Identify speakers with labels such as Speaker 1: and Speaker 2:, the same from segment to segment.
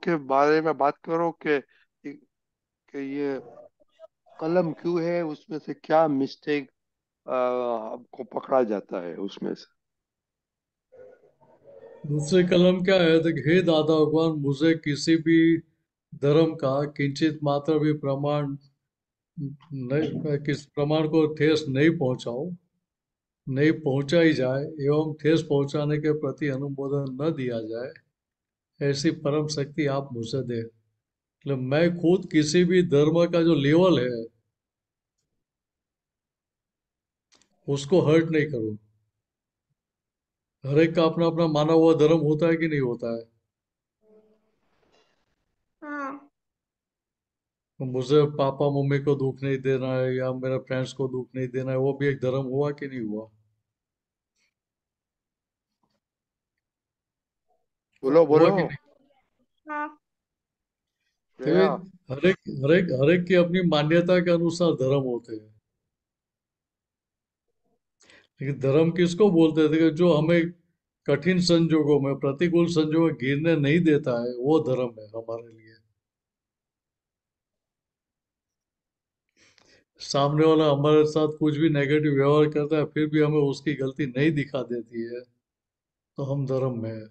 Speaker 1: के बारे में बात करो कि ये कलम क्यों है, उसमें से क्या मिस्टेक आपको पकड़ा जाता है उसमें से।
Speaker 2: दूसरे कलम क्या है? देख, हे दादा भगवान, मुझे किसी भी धर्म का किंचित मात्र भी प्रमाण नहीं, किस प्रमाण को ठेस नहीं पहुंचाओ, नहीं पहुंचाई जाए एवं ठेस पहुंचाने के प्रति अनुमोदन न दिया जाए, ऐसी परम शक्ति आप मुझे दे। मतलब मैं खुद किसी भी धर्म का जो लेवल है उसको हर्ट नहीं करूं। हर एक का अपना अपना माना हुआ धर्म होता है कि नहीं होता है?
Speaker 3: हाँ।
Speaker 2: तो मुझे पापा मम्मी को दुख नहीं देना है या मेरे फ्रेंड्स को दुख नहीं देना है, वो भी एक धर्म हुआ कि नहीं हुआ?
Speaker 1: बोलो
Speaker 2: हुआ
Speaker 1: बोलो।
Speaker 2: कि नहीं?
Speaker 3: हाँ।
Speaker 2: तो
Speaker 1: श्रेया।
Speaker 2: हर एक की अपनी मान्यता के अनुसार धर्म होते हैं। लेकिन धर्म किसको बोलते हैं? देखो, जो हमें कठिन संजोगों में, प्रतिकूल संजोगों में गिरने नहीं देता है, वो धर्म है हमारे लिए। सामने वाला हमारे साथ कुछ भी नेगेटिव व्यवहार करता है फिर भी हमें उसकी गलती नहीं दिखा देती है, तो हम धर्म में है।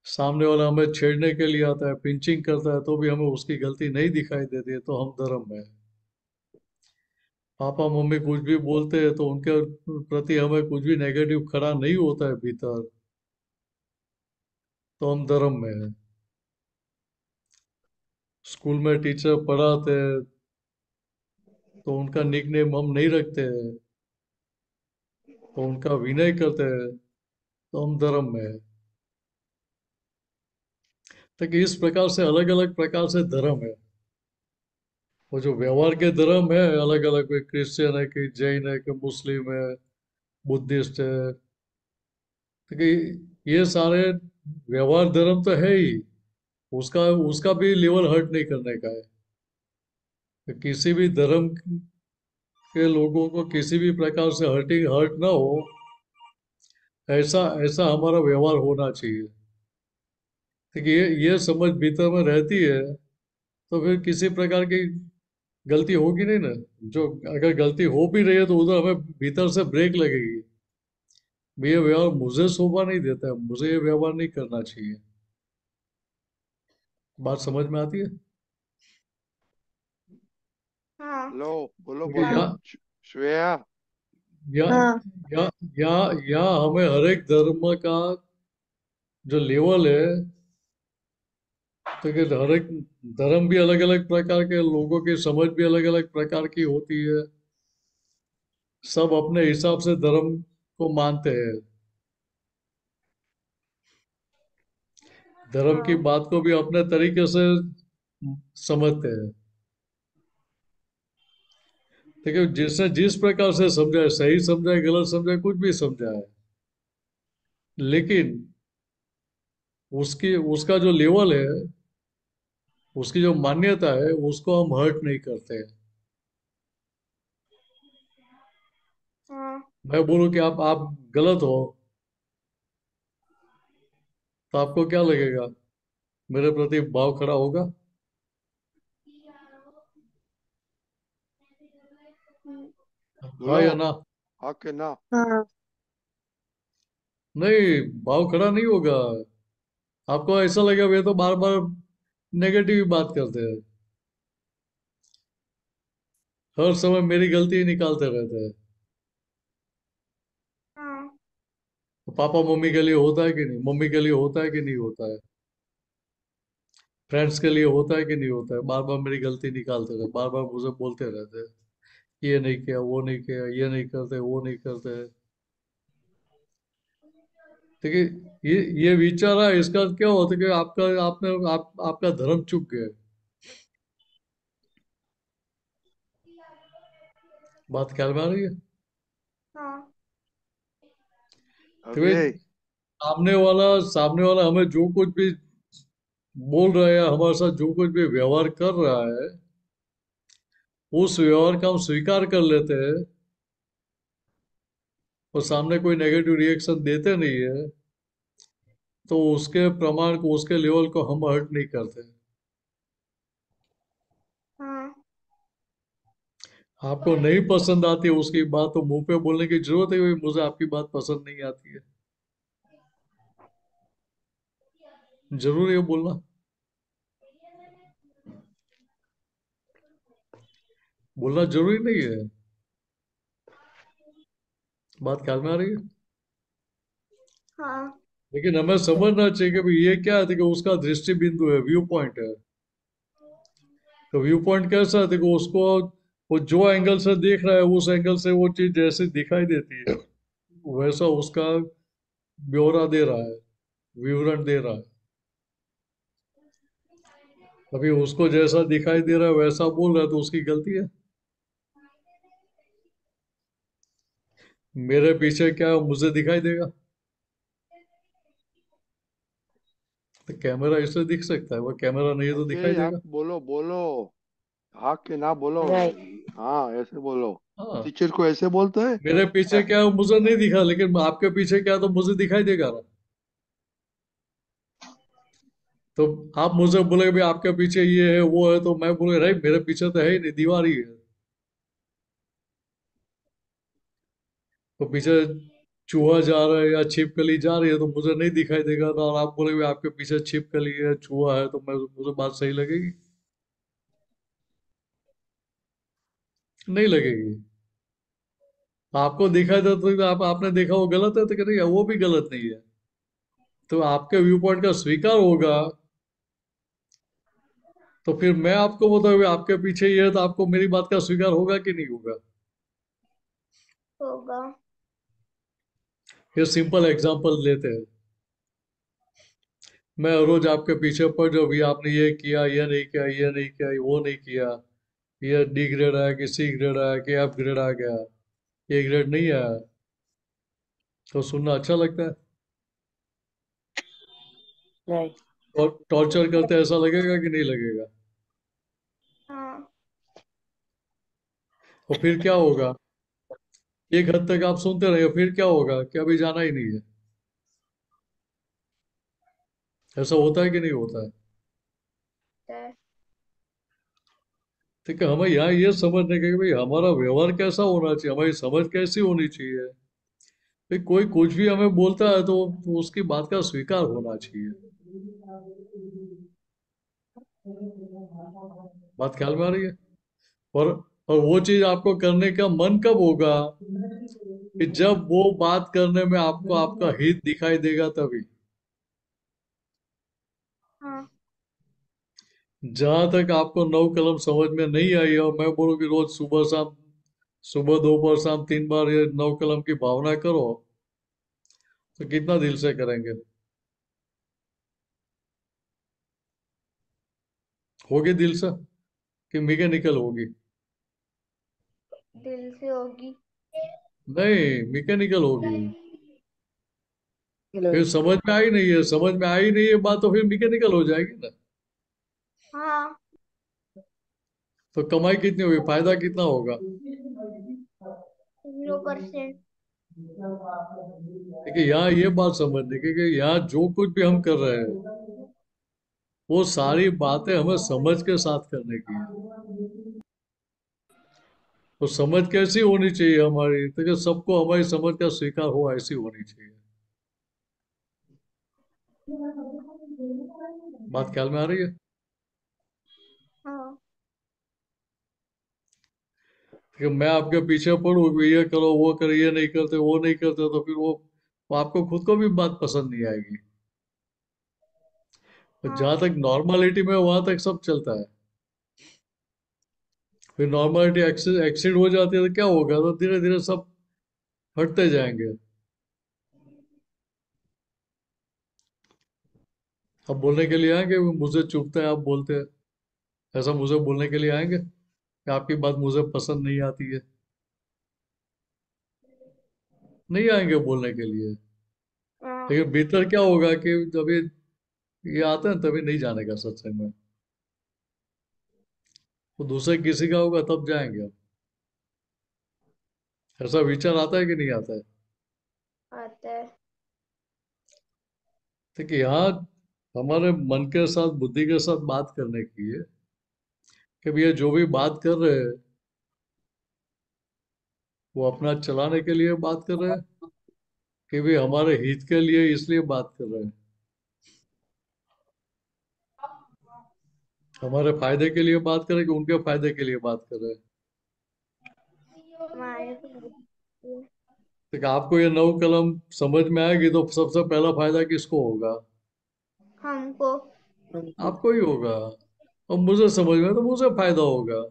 Speaker 2: सामने वाला हमें छेड़ने के लिए आता है, पिंचिंग करता है, तो भी हमें उसकी गलती नहीं दिखाई देती है, तो हम धर्म में है। पापा मम्मी कुछ भी बोलते हैं तो उनके प्रति हमें कुछ भी नेगेटिव खड़ा नहीं होता है भीतर, तो हम धर्म में है। स्कूल में टीचर पढ़ाते हैं तो उनका निकनेम हम नहीं रखते हैं, तो उनका विनय करते हैं, तो हम धर्म में है। तो कि इस प्रकार से अलग अलग प्रकार से धर्म है। वो जो व्यवहार के धर्म है अलग अलग, कोई क्रिश्चियन है, कोई जैन है, कोई मुस्लिम है, बुद्धिस्ट है। तो कि ये सारे व्यवहार धर्म तो है ही, उसका उसका भी लेवल हर्ट नहीं करने का है। तो किसी भी धर्म के लोगों को किसी भी प्रकार से हर्ट ना हो, ऐसा ऐसा हमारा व्यवहार होना चाहिए। देखिए, ये समझ भीतर में रहती है तो फिर किसी प्रकार की गलती होगी नहीं ना। जो अगर गलती हो भी रही है तो उधर हमें भीतर से ब्रेक लगेगी, भी ये व्यवहार मुझे शोभा नहीं देता है, मुझे ये व्यवहार नहीं करना चाहिए। बात समझ में आती है?
Speaker 3: हाँ।
Speaker 1: लो, बोलो
Speaker 2: देखिए,
Speaker 1: बोलो। श्रेया।
Speaker 2: या
Speaker 3: हाँ।
Speaker 2: या या या हमें हर एक धर्म का जो लेवल है, तो कि हर एक धर्म भी अलग अलग प्रकार के, लोगों की समझ भी अलग अलग प्रकार की होती है। सब अपने हिसाब से धर्म को मानते हैं, धर्म की
Speaker 3: हाँ।
Speaker 2: बात को भी अपने तरीके से समझते हैं। देखिए, जिसने जिस प्रकार से समझा है, सही समझा है, गलत समझा है, कुछ भी समझा है, लेकिन उसकी उसका जो लेवल है, उसकी जो मान्यता है, उसको हम हर्ट नहीं करते हैं।
Speaker 3: हाँ।
Speaker 2: मैं बोलूं कि आप गलत हो, तो आपको क्या लगेगा? मेरे प्रति भाव खड़ा होगा? हाँ
Speaker 1: बोलो।
Speaker 2: या ना?
Speaker 1: हाँ के ना।
Speaker 3: हाँ।
Speaker 2: नहीं, भाव खड़ा नहीं होगा। आपको ऐसा लगेगा वे तो बार बार नेगेटिव ही बात करते हैं, हर समय मेरी गलती ही निकालते रहते हैं।
Speaker 3: हाँ।
Speaker 2: तो पापा मम्मी के लिए होता है कि नहीं, मम्मी के लिए होता है कि नहीं होता है, फ्रेंड्स के लिए होता है कि नहीं होता है, बार बार मेरी गलती निकालते रहते, बार बार मुझे बोलते रहते हैं, ये नहीं किया, वो नहीं किया, ये नहीं करते, वो नहीं करते। देखिए, ये विचार है, इसका क्या होता है कि आपका धर्म चूक गया है। बात ख्याल में आ रही है?
Speaker 3: हाँ।
Speaker 2: तो
Speaker 1: अभी।
Speaker 2: सामने वाला हमें जो कुछ भी बोल रहा है या हमारे साथ जो कुछ भी व्यवहार कर रहा है, उस व्यवहार का हम स्वीकार कर लेते हैं और सामने कोई नेगेटिव रिएक्शन देते नहीं है, तो उसके प्रमाण को, उसके लेवल को हम हर्ट नहीं करते।
Speaker 3: हाँ।
Speaker 2: आपको नहीं पसंद आती है उसकी बात, तो मुंह पे बोलने की जरूरत है कि मुझे आपकी बात पसंद नहीं आती है? जरूरी है बोलना? बोलना जरूरी नहीं है। बात ख्याल में आ रही है?
Speaker 3: हाँ।
Speaker 2: लेकिन हमें समझना चाहिए कि भाई ये क्या है, देखो उसका दृष्टि बिंदु है, व्यू पॉइंट है। तो व्यू पॉइंट कैसा है, देखो उसको वो जो एंगल से देख रहा है, उस एंगल से वो चीज जैसे दिखाई देती है वैसा उसका ब्यौरा दे रहा है, विवरण दे रहा है। अभी उसको जैसा दिखाई दे रहा है वैसा बोल रहा है, तो उसकी गलती है। मेरे पीछे क्या है, मुझे दिखाई देगा। तो कैमरा इससे दिख सकता है, वो कैमरा नहीं है तो
Speaker 1: ओके,
Speaker 2: दिखाई
Speaker 1: आप
Speaker 2: देगा।
Speaker 1: बोलो बोलो। हाँ के ना बोलो।
Speaker 4: राइट।
Speaker 1: हाँ, ऐसे बोलो।
Speaker 2: हाँ।
Speaker 1: टीचर को ऐसे बोलते हैं
Speaker 2: मेरे पीछे
Speaker 1: क्या?
Speaker 2: क्या है मुझे नहीं दिखा, लेकिन आपके पीछे क्या है तो मुझे दिखाई देगा ना। तो आप मुझे बोले भाई आपके पीछे ये है वो है, तो मैं बोले भाई मेरे पीछे तो है ही नहीं, दीवार ही है। तो पीछे चूहा जा रहा है या छिपकली जा रही है तो मुझे नहीं दिखाई देगा ना, और आप बोले भाई आपके पीछे छिपकली है चूहा है, तो मैं मुझे बात सही लगेगी? नहीं लगेगी। आपको दिखाई देता तो आपने देखा वो गलत है, तो कह रही वो भी गलत नहीं है। तो आपके व्यू पॉइंट का स्वीकार होगा। तो फिर मैं आपको बताऊँ भाई आपके पीछे ये है, तो आपको मेरी बात का स्वीकार होगा कि नहीं होगा?
Speaker 3: होगा।
Speaker 2: ये सिंपल एग्जांपल लेते हैं। मैं रोज आपके पीछे पड़ जाऊँ भी आपने ये किया, ये नहीं किया, ये नहीं किया, वो नहीं किया, ये डी ग्रेड आया कि सी ग्रेड आया कि एफ ग्रेड आ गया, ए ग्रेड नहीं आया, तो सुनना अच्छा लगता है?
Speaker 4: राइट।
Speaker 2: और टॉर्चर करते ऐसा लगेगा कि नहीं लगेगा?
Speaker 3: हाँ।
Speaker 2: और फिर क्या होगा? एक हद तक आप सुनते रहे, फिर क्या होगा कि अभी जाना ही नहीं है। ऐसा होता है कि नहीं होता है?
Speaker 3: है।
Speaker 2: ठीक है, हमें यहाँ ये समझने का कि भाई हमारा व्यवहार कैसा होना चाहिए, हमारी समझ कैसी होनी चाहिए। भाई कोई कुछ भी हमें बोलता है तो उसकी बात का स्वीकार होना चाहिए। बात ख्याल में आ रही है? और और वो चीज आपको करने का मन कब होगा? कि जब वो बात करने में आपको आपका हित दिखाई देगा तभी।
Speaker 3: हाँ।
Speaker 2: जहां तक आपको नौ कलम समझ में नहीं आई और मैं बोलूँ कि रोज सुबह शाम, सुबह दोपहर शाम 3 बार ये नौ कलम की भावना करो, तो कितना दिल से करेंगे? होगी दिल से कि मैकेनिकल होगी?
Speaker 3: दिल से होगी।
Speaker 2: नहीं, मैकेनिकल होगी।
Speaker 4: चलो।
Speaker 2: फिर समझ में आई नहीं है, समझ में आई नहीं है बात, तो फिर मैकेनिकल हो जाएगी ना।
Speaker 3: हाँ।
Speaker 2: तो कमाई कितनी होगी, फायदा कितना होगा?
Speaker 3: 0%।
Speaker 2: देखिए यहाँ ये बात समझने की कि यहाँ जो कुछ भी हम कर रहे हैं वो सारी बातें हमें समझ के साथ करने की है। तो समझ कैसी होनी चाहिए हमारी, तो कि सबको हमारी समझ का स्वीकार हो, ऐसी होनी चाहिए। बात ख्याल में आ रही है?
Speaker 3: हाँ।
Speaker 2: कि मैं आपके पीछे पड़ूं कि ये करो वो करो, ये नहीं करते वो नहीं करते, तो फिर वो आपको खुद को भी बात पसंद नहीं आएगी। तो
Speaker 3: हाँ।
Speaker 2: जहां तक नॉर्मलिटी में वहां तक सब चलता है। फिर नॉर्मलिटी एक्सीड हो जाती है तो क्या होगा, तो धीरे धीरे सब हटते जाएंगे। अब बोलने के लिए आएंगे मुझे चुभता है आप बोलते हैं, ऐसा मुझे बोलने के लिए आएंगे कि आपकी बात मुझे पसंद नहीं आती है? नहीं आएंगे बोलने के लिए।
Speaker 3: हाँ।
Speaker 2: लेकिन भीतर क्या होगा कि जब ये आते हैं तभी नहीं जाने का सत्संग में। वो दूसरे किसी का होगा तब जाएंगे हम। ऐसा विचार आता है कि नहीं आता है?
Speaker 3: आता है।
Speaker 2: देखिए यहाँ हमारे मन के साथ बुद्धि के साथ बात करने की है कि भैया जो भी बात कर रहे हैं वो अपना चलाने के लिए बात कर रहे हैं कि भी हमारे हित के लिए इसलिए बात कर रहे हैं, हमारे फायदे के लिए बात कर रहे हैं कि उनके फायदे के लिए बात कर रहे हैं।
Speaker 3: हमारे को
Speaker 2: तो आपको ये नौ कलम समझ में आएगी तो सबसे पहला फायदा किसको होगा?
Speaker 3: हमको
Speaker 4: हमको।
Speaker 2: आपको ही होगा। और मुझे समझ में तो मुझे फायदा होगा।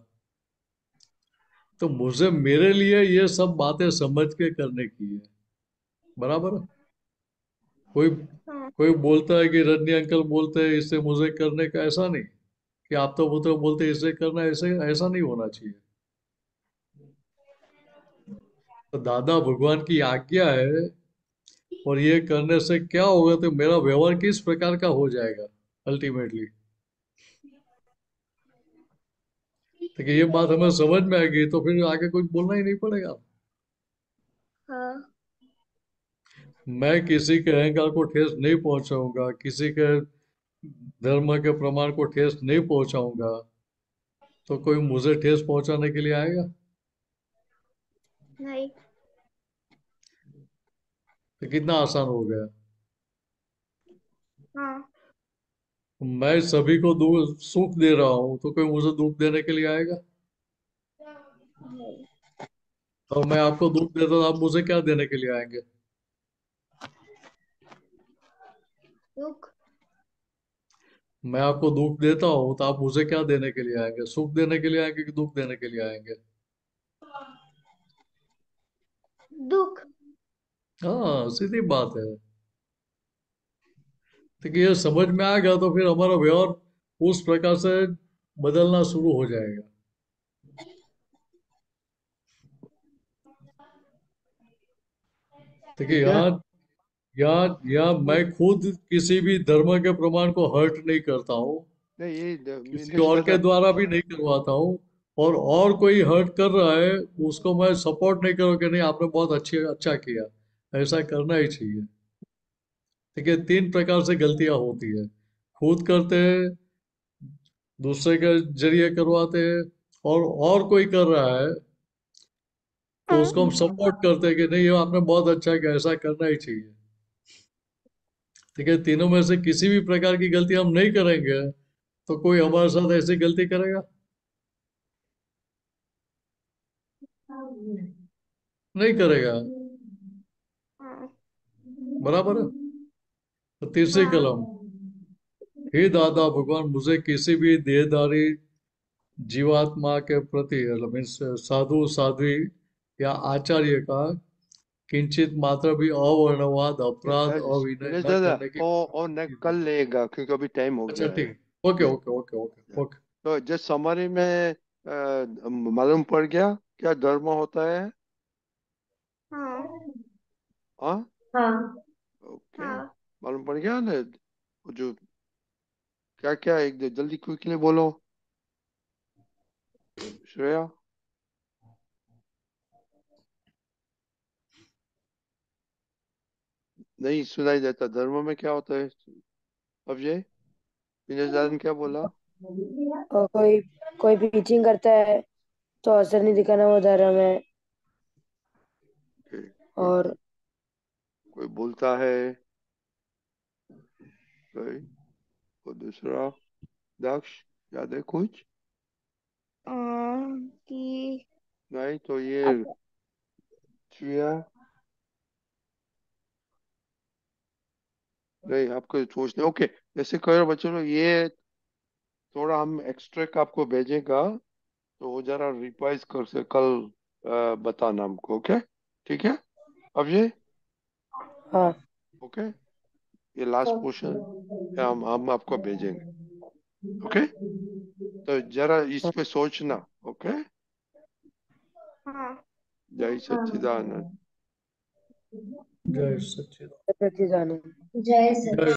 Speaker 2: तो मुझे मेरे लिए ये सब बातें समझ के करने की है। बराबर है? कोई
Speaker 3: हाँ
Speaker 2: कोई बोलता है कि रजनी अंकल बोलते हैं इससे मुझे करने का, ऐसा नहीं कि आप तो वो तो बोलते हैं इससे करना, ऐसे ऐसा नहीं होना चाहिए। तो दादा भगवान की आज्ञा है और ये करने से क्या होगा तो मेरा व्यवहार किस प्रकार का हो जाएगा अल्टीमेटली। तो ये बात हमें समझ में आएगी तो फिर आगे कुछ बोलना ही नहीं पड़ेगा।
Speaker 3: हाँ
Speaker 2: मैं किसी के अहंकार को ठेस नहीं पहुंचाऊंगा, किसी के धर्म के प्रमाण को ठेस नहीं पहुंचाऊंगा, तो कोई मुझे ठेस पहुंचाने के लिए आएगा?
Speaker 3: नहीं
Speaker 2: तो कितना आसान हो गया।
Speaker 3: हाँ
Speaker 2: मैं सभी को दुख सुख दे रहा हूं तो कोई मुझे दुख देने के लिए आएगा?
Speaker 3: नहीं
Speaker 2: और मैं आपको दुख देता तो आप मुझे क्या देने के लिए आएंगे?
Speaker 3: दुख
Speaker 2: मैं आपको दुख देता हूँ तो आप मुझे क्या देने के लिए आएंगे? सुख देने के लिए आएंगे कि दुख देने के लिए आएंगे?
Speaker 3: दुख
Speaker 2: हाँ, सीधी बात है। तो कि ये समझ में आएगा तो फिर हमारा व्यवहार उस प्रकार से बदलना शुरू हो जाएगा। देखिए
Speaker 1: ठीक है।
Speaker 2: यहाँ यहाँ यहाँ मैं खुद किसी भी धर्म के प्रमाण को हर्ट नहीं करता हूँ,
Speaker 1: नहीं, ये
Speaker 2: किसी
Speaker 1: दिनेश
Speaker 2: और के
Speaker 1: दादा।
Speaker 2: द्वारा भी नहीं करवाता हूँ। और कोई हर्ट कर रहा है उसको मैं सपोर्ट नहीं करूँ कि नहीं आपने बहुत अच्छा किया, ऐसा करना ही चाहिए। देखिए तीन प्रकार से गलतियां होती है। खुद करते हैं, दूसरे के जरिए करवाते हैं, और कोई कर रहा है तो उसको हम सपोर्ट करते हैं कि नहीं ये आपने बहुत अच्छा किया, ऐसा करना ही चाहिए। ठीक है, तीनों में से किसी भी प्रकार की गलती हम नहीं करेंगे तो कोई हमारे साथ ऐसी गलती करेगा? नहीं करेगा।
Speaker 3: हाँ
Speaker 2: बराबर है? तो तीसरी
Speaker 3: हाँ
Speaker 2: कलम, हे दादा भगवान मुझे किसी भी देहधारी जीवात्मा के प्रति मीन्स साधु साध्वी या आचार्य का किंचित मात्र भी अवर्णवाद अपराध अविनय
Speaker 1: दिनेश
Speaker 2: न
Speaker 1: दादा,
Speaker 2: करने की
Speaker 1: और न
Speaker 2: अनुमति
Speaker 1: कल
Speaker 2: दी।
Speaker 1: लेगा क्योंकि अभी टाइम हो
Speaker 2: अच्छा
Speaker 1: गया है।
Speaker 2: ठीक, ओके
Speaker 1: ठीक
Speaker 2: ओके ओके ओके
Speaker 1: है।
Speaker 2: ओके।
Speaker 1: तो जस्ट समरी में मालूम पड़ गया क्या धर्म होता है।
Speaker 3: हाँ
Speaker 1: हाँ।
Speaker 4: हाँ।
Speaker 1: ओके।
Speaker 3: हाँ
Speaker 1: मालूम पड़ गया ना। वो जो क्या क्या एक जल्दी क्विकली बोलो श्रेया। नहीं सुनाई देता, धर्म में क्या होता है? अजय, दिनेश दादा ने क्या बोला?
Speaker 4: और कोई कोई भी टीचिंग करता है तो असर नहीं दिखाना वो धर्म है।
Speaker 1: कि कोई
Speaker 4: और
Speaker 1: कोई बोलता है, कोई वो दूसरा। दक्ष, याद है कुछ?
Speaker 3: कि
Speaker 1: नहीं तो ये
Speaker 3: अब
Speaker 1: श्रेया। नहीं, आपको सोचना। ओके, ऐसे करो बच्चों लोग, ये थोड़ा हम एक्सट्रैक्ट आपको भेजेगा तो वो जरा रिवाइज कर से कल बताना हमको। ओके, ठीक है। अब ये
Speaker 4: हाँ।
Speaker 1: ओके, ये लास्ट पोर्शन हम आपको भेजेंगे। ओके, तो जरा इस पे सोचना। ओके।
Speaker 3: हाँ
Speaker 1: जय सच्चिदानंद।
Speaker 2: जय सच्चिदानंद।
Speaker 4: प्रतिदान।
Speaker 2: जय